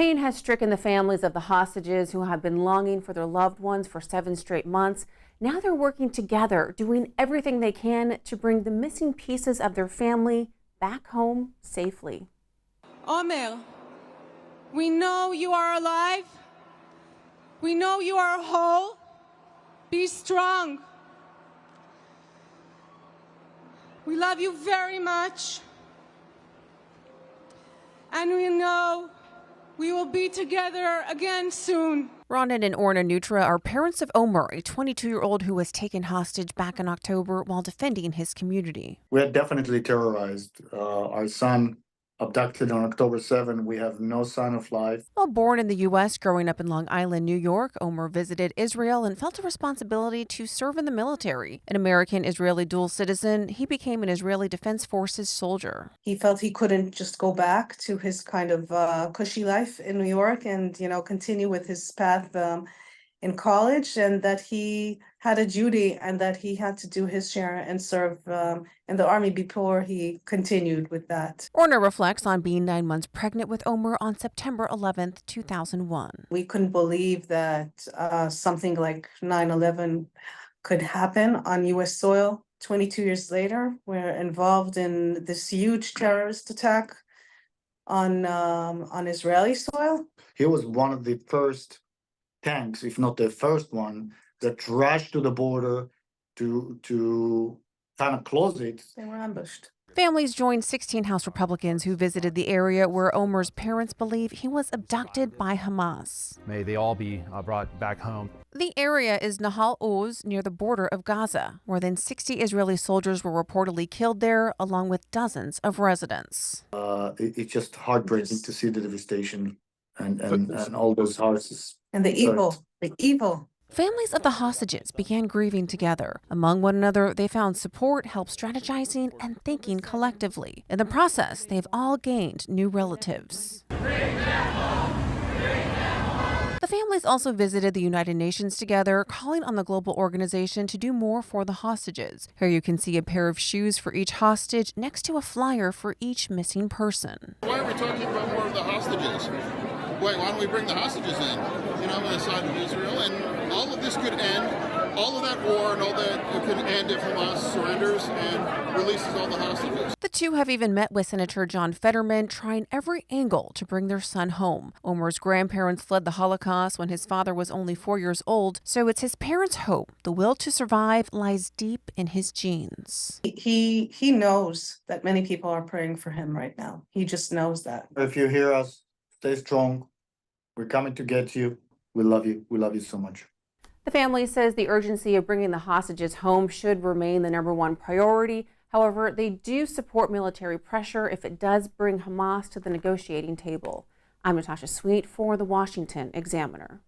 Pain has stricken the families of the hostages who have been longing for their loved ones for 7 straight months. Now they're working together, doing everything they can to bring the missing pieces of their family back home safely. Omer, we know you are alive. We know you are whole. Be strong. We love you very much. And we know we will be together again soon. Ronen and Orna Neutra are parents of Omer, a 22-year-old who was taken hostage back in October while defending his community. We are definitely terrorized. Our son abducted on October 7. We have no sign of life. While born in the U.S., growing up in Long Island, New York, Omer visited Israel and felt a responsibility to serve in the military. An American-Israeli dual citizen, he became an Israeli Defense Forces soldier. He felt he couldn't just go back to his kind of cushy life in New York and, continue with his path in college, and that he had a duty and that he had to do his share and serve in the army before he continued with that. Orna reflects on being 9 months pregnant with Omer on September 11th, 2001. We couldn't believe that something like 9/11 could happen on U.S. soil. 22 years later, we're involved in this huge terrorist attack on Israeli soil. He was one of the first tanks, if not the first one, that rushed to the border to kind of close it. They were ambushed. Families joined 16 House Republicans who visited the area where Omer's parents believe he was abducted by Hamas. May they all be brought back home. The area is Nahal Oz, near the border of Gaza. More than 60 Israeli soldiers were reportedly killed there, along with dozens of residents. It's just heartbreaking to see the devastation and all those houses. And the evil. Families of the hostages began grieving together. Among one another, they found support, help strategizing, and thinking collectively. In the process, they've all gained new relatives. The families also visited the United Nations together, calling on the global organization to do more for the hostages. Here you can see a pair of shoes for each hostage next to a flyer for each missing person. Why are we talking about more of the hostages? Why don't we bring the hostages in, on the side of Israel, and all of this could end, all of that war and all that could end if Hamas surrenders and releases all the hostages. The two have even met with Senator John Fetterman, trying every angle to bring their son home. Omer's grandparents fled the Holocaust when his father was only 4 years old, so it's his parents' hope the will to survive lies deep in his genes. He knows that many people are praying for him right now. He just knows that. If you hear us, stay strong. We're coming to get you. We love you. We love you so much. The family says the urgency of bringing the hostages home should remain the #1 priority. However, they do support military pressure if it does bring Hamas to the negotiating table. I'm Natasha Sweet for the Washington Examiner.